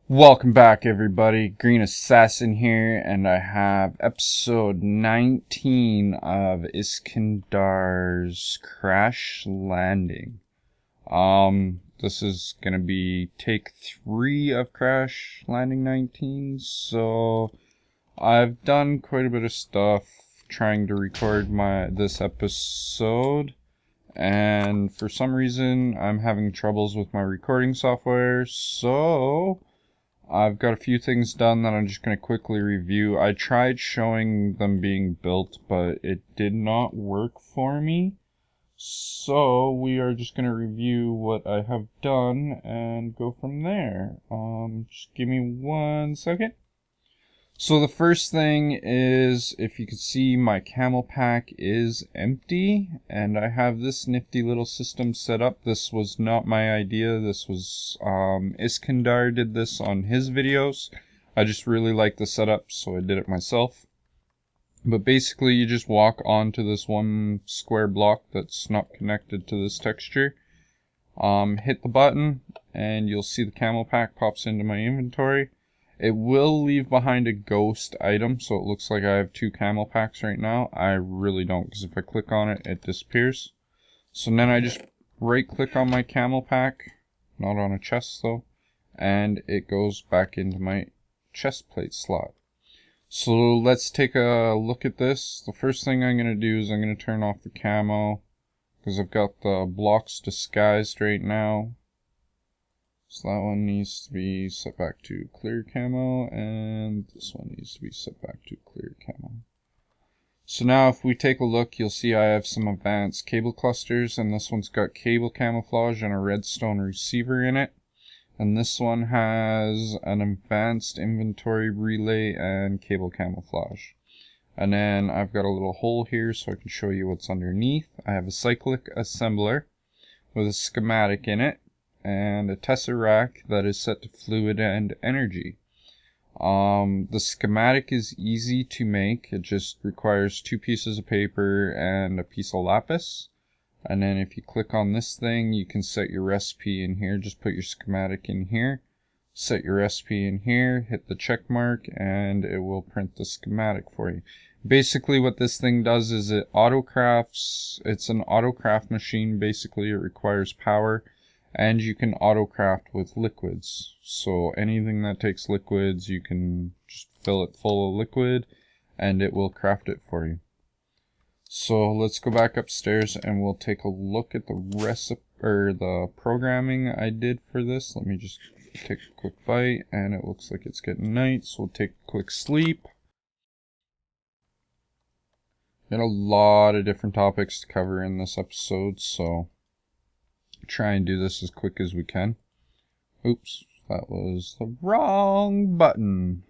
Welcome back, everybody. Green Assassin here, and I have episode 19 of Iskandar's Crash Landing. This is gonna be take 3 of Crash Landing 19, so I've done quite a bit of stuff trying to record this episode, and for some reason I'm having troubles with my recording software, so I've got a few things done that I'm just going to quickly review. I tried showing them being built, but it did not work for me. So we are just going to review what I have done and go from there. Just give me 1 second. So the first thing is, if you can see, my camel pack is empty, and I have this nifty little system set up. This was not my idea. This was, Iskandar did this on his videos. I just really like the setup, so I did it myself. But basically, you just walk onto this one square block that's not connected to this texture. Hit the button, and you'll see the camel pack pops into my inventory. It will leave behind a ghost item, so it looks like I have 2 camel packs right now. I really don't, because if I click on it, it disappears. So then I just right click on my camel pack, not on a chest though, and it goes back into my chest plate slot. So let's take a look at this. The first thing I'm going to do is I'm going to turn off the camo, because I've got the blocks disguised right now. So that one needs to be set back to clear camo, and this one needs to be set back to clear camo. So now if we take a look, you'll see I have some advanced cable clusters, and this one's got cable camouflage and a redstone receiver in it. And this one has an advanced inventory relay and cable camouflage. And then I've got a little hole here so I can show you what's underneath. I have a cyclic assembler with a schematic in it, and a tesseract that is set to fluid and energy. The schematic is easy to make. It just requires 2 pieces of paper and a piece of lapis. And then if you click on this thing, you can set your recipe in here. Just put your schematic in here, set your recipe in here, hit the check mark, and it will print the schematic for you. Basically what this thing does is it autocrafts. It's an autocraft machine. Basically it requires power. And you can autocraft with liquids. So anything that takes liquids, you can just fill it full of liquid and it will craft it for you. So let's go back upstairs and we'll take a look at the recipe or the programming I did for this. Let me just take a quick bite, and it looks like it's getting night, so we'll take a quick sleep. Got a lot of different topics to cover in this episode, so try and do this as quick as we can. Oops, that was the wrong button.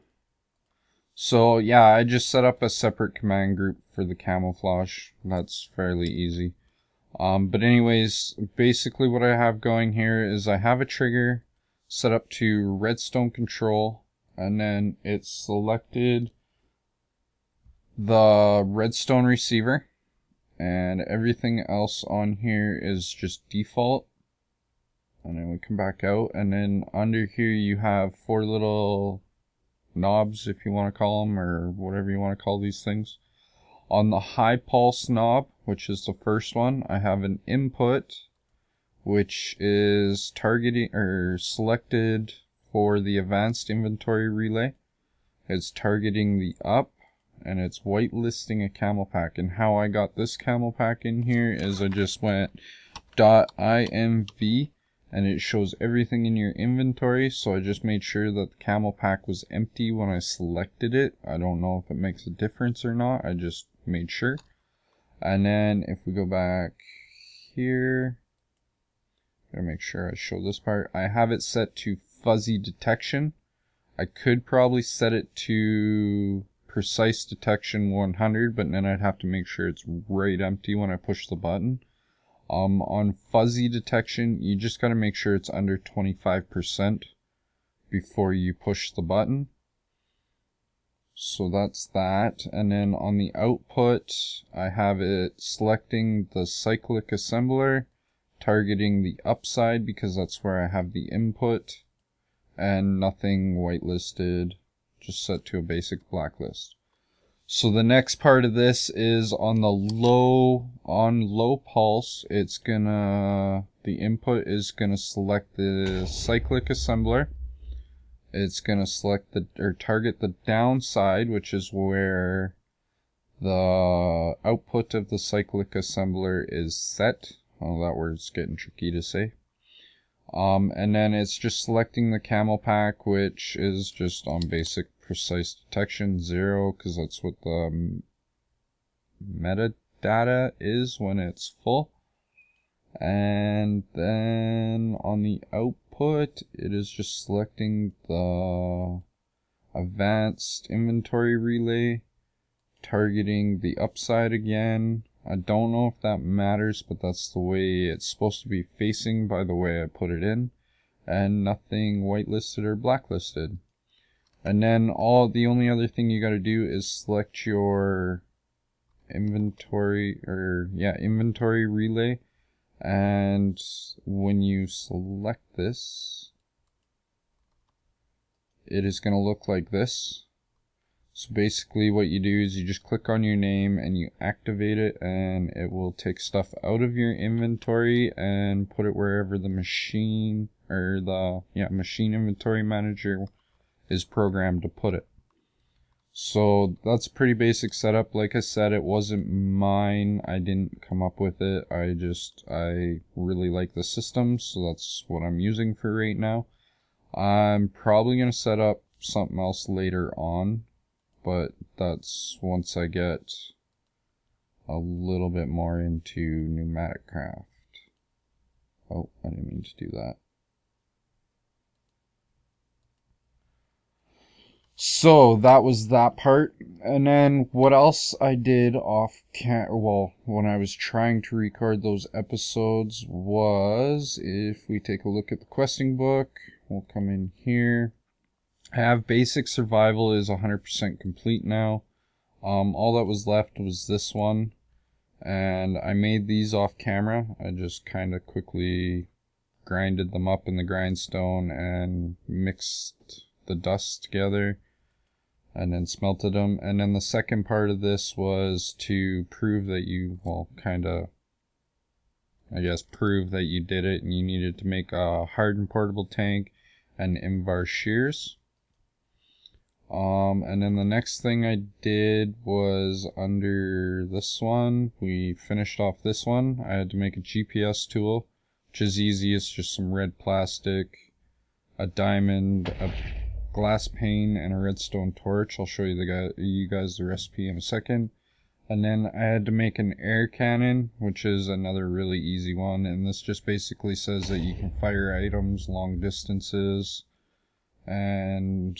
So yeah, I just set up a separate command group for the camouflage. That's fairly easy. But anyways, basically what I have going here is I have a trigger set up to redstone control, and then it's selected the redstone receiver, and everything else on here is just default. And then we come back out, and then under here you have 4 little knobs, if you want to call them, or whatever you want to call these things. On the high pulse knob, which is the first one, I have an input which is targeting or selected for the advanced inventory relay. It's targeting the up, and it's whitelisting a camel pack. And how I got this camel pack in here is I just went .inv, and it shows everything in your inventory. So I just made sure that the camel pack was empty when I selected it. I don't know if it makes a difference or not. I just made sure. And then if we go back here, gotta make sure I show this part. I have it set to fuzzy detection. I could probably set it to precise detection 100, but then I'd have to make sure it's right empty when I push the button. On fuzzy detection, you just got to make sure it's under 25% before you push the button. So that's that. And then on the output, I have it selecting the cyclic assembler, targeting the upside because that's where I have the input. and nothing whitelisted, just set to a basic blacklist. So the next part of this is on the low pulse, it's gonna, the input is gonna select the cyclic assembler. It's gonna select the, or target the downside, which is where the output of the cyclic assembler is set. Oh, that word's getting tricky to say. And then it's just selecting the camel pack, which is just on basic precise detection 0, because that's what the metadata is when it's full. And then on the output, it is just selecting the advanced inventory relay, targeting the upside again. I don't know if that matters, but that's the way it's supposed to be facing by the way I put it in, and nothing whitelisted or blacklisted. And then the only other thing you got to do is select your inventory, inventory relay, and when you select this, it is going to look like this. So basically what you do is you just click on your name and you activate it, and it will take stuff out of your inventory and put it wherever the machine, or the machine inventory manager is programmed to put it. So that's a pretty basic setup. Like I said, it wasn't mine. I didn't come up with it. I really like the system, so that's what I'm using for right now. I'm probably going to set up something else later on, but that's once I get a little bit more into pneumatic craft. Oh, I didn't mean to do that. So that was that part. And then what else I did when I was trying to record those episodes was, if we take a look at the questing book, we'll come in here. I have basic survival is 100% complete now. All that was left was this one, and I made these off camera. I just kind of quickly grinded them up in the grindstone and mixed the dust together and then smelted them. And then the second part of this was to prove that you, prove that you did it, and you needed to make a hardened portable tank and Invar shears. And then the next thing I did was under this one, we finished off this one. I had to make a GPS tool, which is easy. It's just some red plastic, a diamond, a glass pane, and a redstone torch. I'll show you guys the recipe in a second. And then I had to make an air cannon, which is another really easy one. And this just basically says that you can fire items long distances and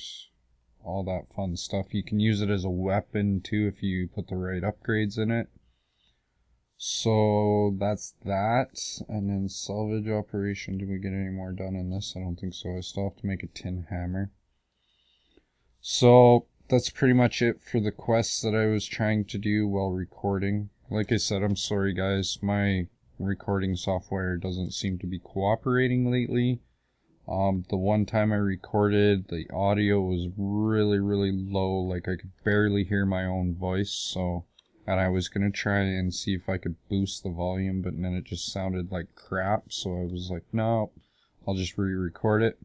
all that fun stuff. You can use it as a weapon too if you put the right upgrades in it. So that's that. And then salvage operation. Did we get any more done in this? I don't think so. I still have to make a tin hammer. So that's pretty much it for the quests that I was trying to do while recording. Like I said, I'm sorry guys, my recording software doesn't seem to be cooperating lately. The one time I recorded, the audio was really, really low, like I could barely hear my own voice, and I was gonna try and see if I could boost the volume, but then it just sounded like crap, so I was like, no, I'll just re-record it.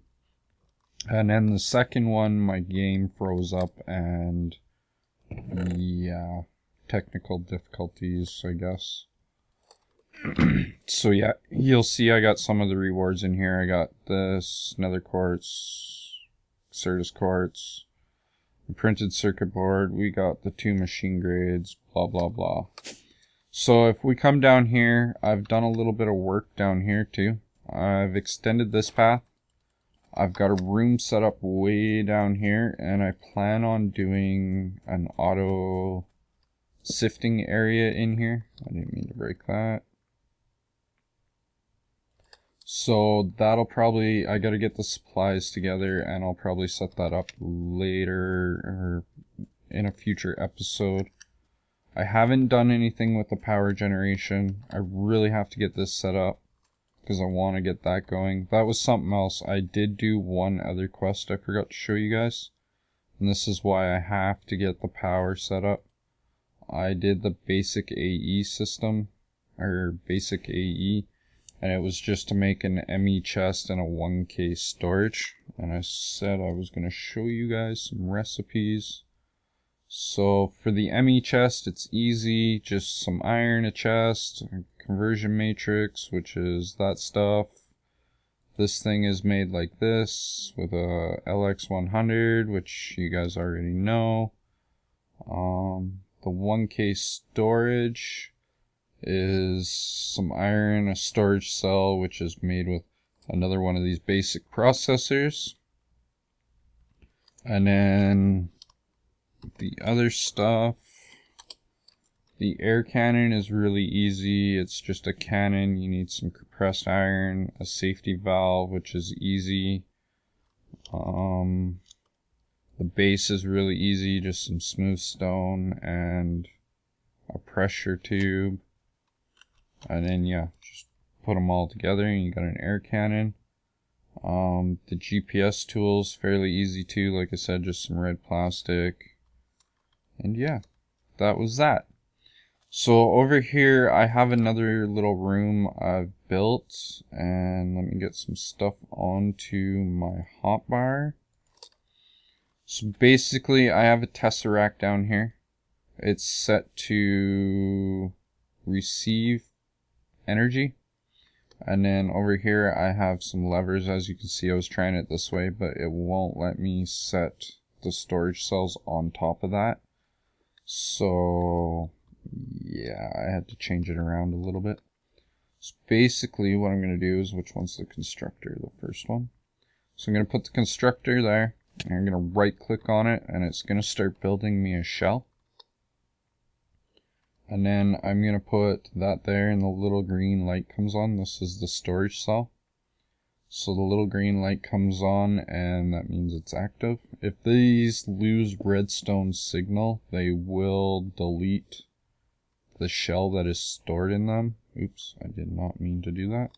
And then the second one, my game froze up, and yeah, technical difficulties, I guess. So yeah, you'll see I got some of the rewards in here. I got this, nether quartz, Certus quartz, the printed circuit board, we got the 2 machine grades, blah blah blah. So if we come down here, I've done a little bit of work down here too. I've extended this path. I've got a room set up way down here, and I plan on doing an auto sifting area in here. I didn't mean to break that. So that'll probably, I gotta get the supplies together, and I'll probably set that up later or in a future episode. I haven't done anything with the power generation. I really have to get this set up. because I want to get that going. That was something else. I did do one other quest I forgot to show you guys. And this is why I have to get the power set up. I did the basic AE system, or basic AE, and it was just to make an ME chest and a 1K storage. And I said I was going to show you guys some recipes. So for the ME chest, it's easy, just some iron, a chest, a conversion matrix, which is that stuff. This thing is made like this with a LX100, which you guys already know. The 1K storage is some iron, a storage cell, which is made with another one of these basic processors. And then the other stuff, the air cannon is really easy. It's just a cannon. You need some compressed iron, a safety valve, which is easy. The base is really easy, just some smooth stone and a pressure tube. And then yeah, just put them all together and you got an air cannon. The GPS tool is fairly easy too, like I said, just some red plastic. And yeah, that was that. So over here I have another little room I've built, and let me get some stuff onto my hotbar. So basically I have a tesseract down here. It's set to receive energy. And then over here I have some levers. As you can see, I was trying it this way, but it won't let me set the storage cells on top of that. So yeah, I had to change it around a little bit. So basically what I'm going to do is, which one's the constructor? The first one. So I'm going to put the constructor there, and I'm going to right click on it, and it's going to start building me a shell. And then I'm going to put that there, and the little green light comes on. This is the storage cell. So the little green light comes on, and that means it's active. If these lose redstone signal, they will delete the shell that is stored in them. Oops, I did not mean to do that.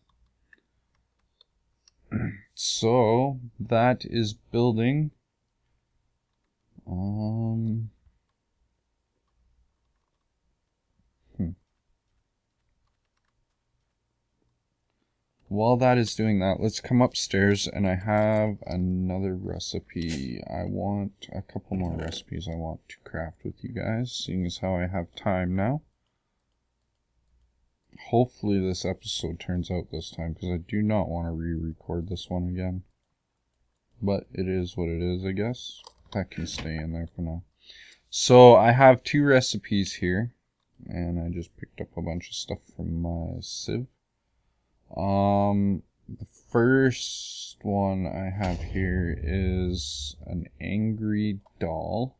So that is building. While that is doing that, let's come upstairs, and I have another recipe. I want a couple more recipes I want to craft with you guys, seeing as how I have time now. Hopefully this episode turns out this time, because I do not want to re-record this one again. But it is what it is, I guess. That can stay in there for now. So I have two recipes here, and I just picked up a bunch of stuff from my sieve. The first one I have here is an angry doll.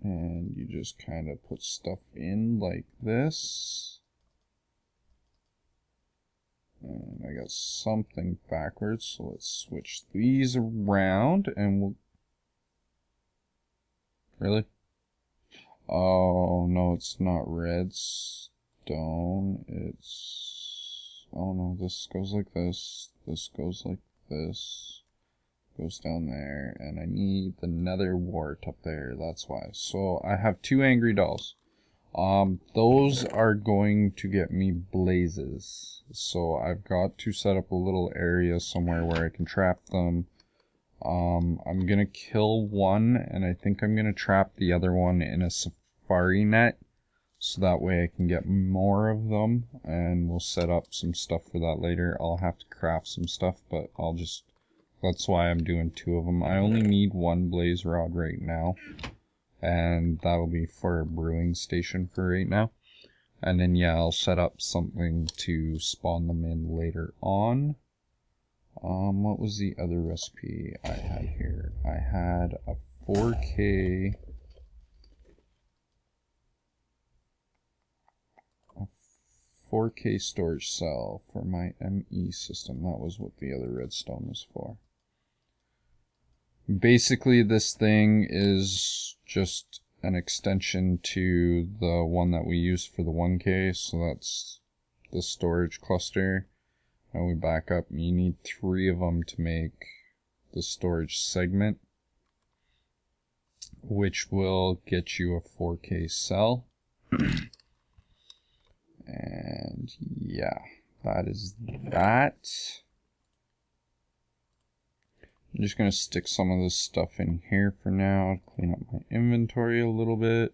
And you just kind of put stuff in like this. And I got something backwards, so let's switch these around and we'll... Really? Oh, no, it's not redstone. It's... Oh no, this goes like this. This goes like this. Goes down there, and I need the nether wart up there, that's why. So I have two angry dolls. Those are going to get me blazes. So I've got to set up a little area somewhere where I can trap them. I'm gonna kill one, and I think I'm gonna trap the other one in a safari net, so that way I can get more of them, and we'll set up some stuff for that later. I'll have to craft some stuff, but I'll just... That's why I'm doing two of them. I only need one blaze rod right now, and that'll be for a brewing station for right now. And then yeah, I'll set up something to spawn them in later on. What was the other recipe I had here? I had a 4K storage cell for my ME system. That was what the other redstone was for. Basically, this thing is just an extension to the one that we use for the 1K, so that's the storage cluster. And we back up, you need 3 of them to make the storage segment, which will get you a 4K cell. And yeah, that is that. I'm just going to stick some of this stuff in here for now, clean up my inventory a little bit.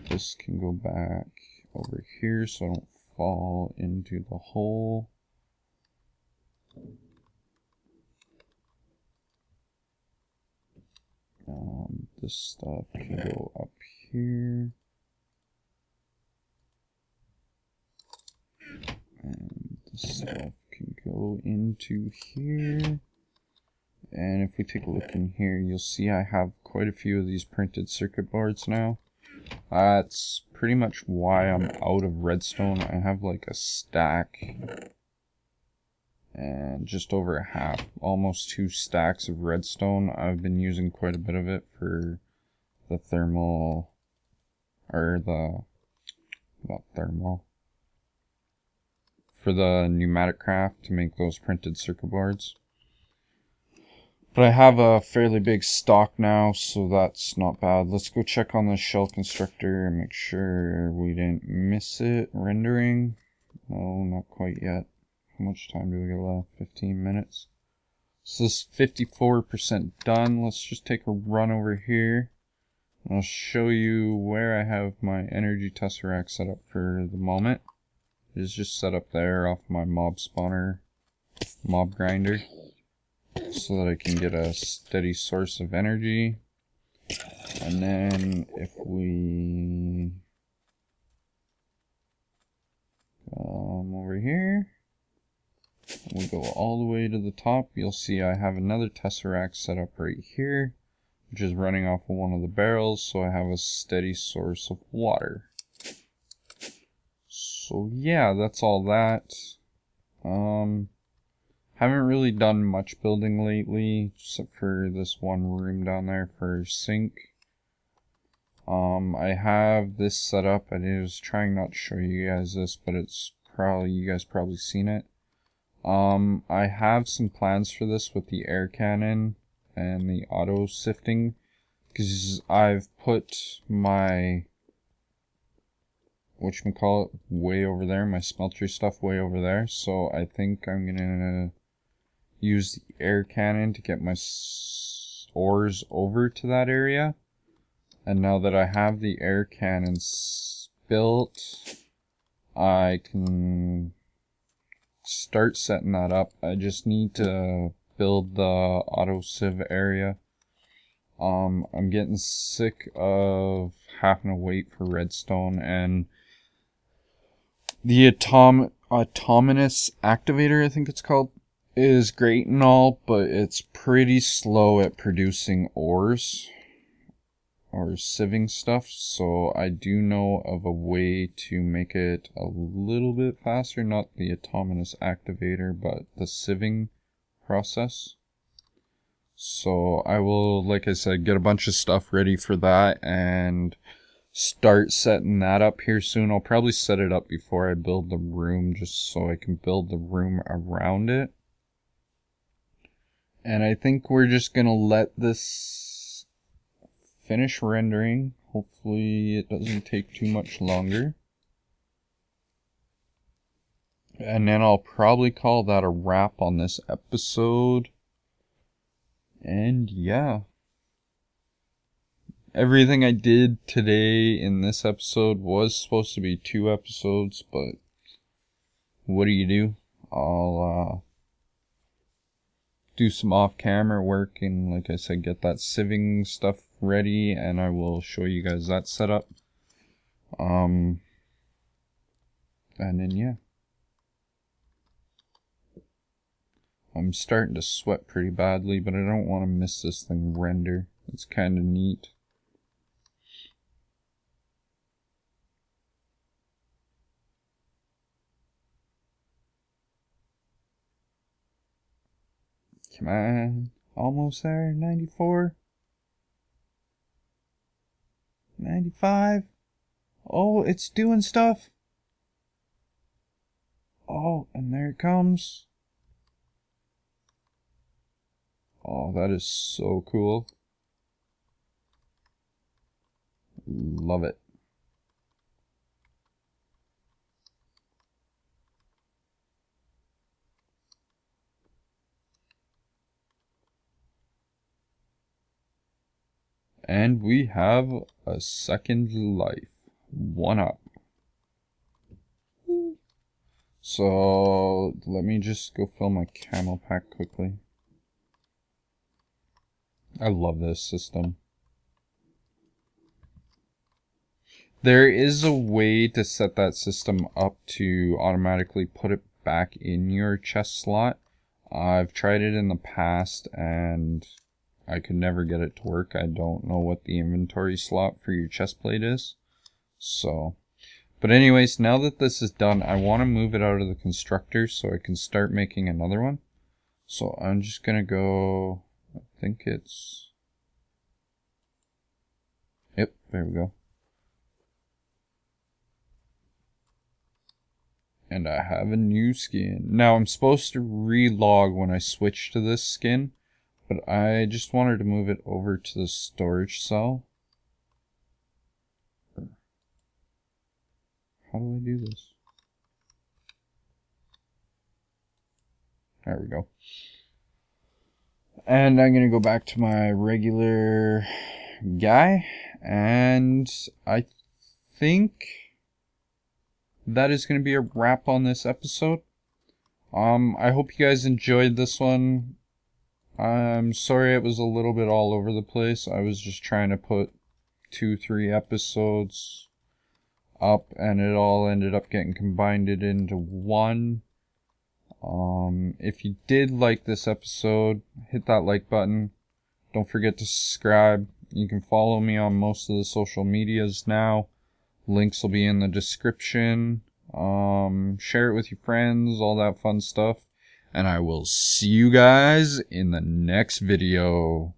This can go back over here so I don't fall into the hole. This stuff can go up here. And this stuff can go into here. And if we take a look in here, you'll see I have quite a few of these printed circuit boards now. That's pretty much why I'm out of redstone. I have like a stack and just over a half, almost 2 stacks of redstone. I've been using quite a bit of it for the thermal, or the, not thermal, for the pneumatic craft to make those printed circuit boards. But I have a fairly big stock now, so that's not bad. Let's go check on the shell constructor and make sure we didn't miss it rendering. No, not quite yet. How much time do we get left? 15 minutes. So this is 54% done. Let's just take a run over here. I'll show you where I have my energy tesseract set up for the moment. It's just set up there off my mob spawner, mob grinder, so that I can get a steady source of energy. And then if we come over here, we go all the way to the top, you'll see I have another tesseract set up right here, which is running off of one of the barrels, so I have a steady source of water. So yeah, that's all that. Haven't really done much building lately, except for this one room down there for sink. I have this set up. I was trying not to show you guys this, but it's probably, you guys probably seen it. I have some plans for this with the air cannon and the auto sifting, because I've put my, whatchamacallit, way over there, my smeltery stuff way over there, so I think I'm gonna use the air cannon to get my ores over to that area. And now that I have the air cannons built, I can start setting that up. I just need to build the auto sieve area. I'm getting sick of having to wait for redstone, and the autonomous activator, I think it's called, is great and all, but it's pretty slow at producing ores or sieving stuff. So I do know of a way to make it a little bit faster, not the autonomous activator, but the sieving process. So I will, like I said, get a bunch of stuff ready for that and start setting that up here soon. I'll probably set it up before I build the room, just so I can build the room around it. And I think we're just gonna let this finish rendering. Hopefully it doesn't take too much longer. And then I'll probably call that a wrap on this episode. And yeah. Everything I did today in this episode was supposed to be 2 episodes, but what do? I'll do some off-camera work and, like I said, get that sieving stuff ready, and I will show you guys that setup. And then yeah. I'm starting to sweat pretty badly, but I don't want to miss this thing render. It's kind of neat. Come on, almost there, 94. 95. Oh, it's doing stuff. Oh, and there it comes. Oh, that is so cool. Love it. And we have a second life. 1 up. So let me just go fill my camel pack quickly. I love this system. There is a way to set that system up to automatically put it back in your chest slot. I've tried it in the past and I could never get it to work. I don't know what the inventory slot for your chest plate is. So, but anyways, now that this is done, I want to move it out of the constructor so I can start making another one. So I'm just going to go, I think it's, yep, there we go. And I have a new skin. Now I'm supposed to relog when I switch to this skin, but I just wanted to move it over to the storage cell. How do I do this? There we go. And I'm going to go back to my regular guy. And I think that is going to be a wrap on this episode. I hope you guys enjoyed this one. I'm sorry it was a little bit all over the place. I was just trying to put 2-3 episodes up and it all ended up getting combined into one. If you did like this episode, hit that like button. Don't forget to subscribe. You can follow me on most of the social medias now. Links will be in the description. Share it with your friends, all that fun stuff. And I will see you guys in the next video.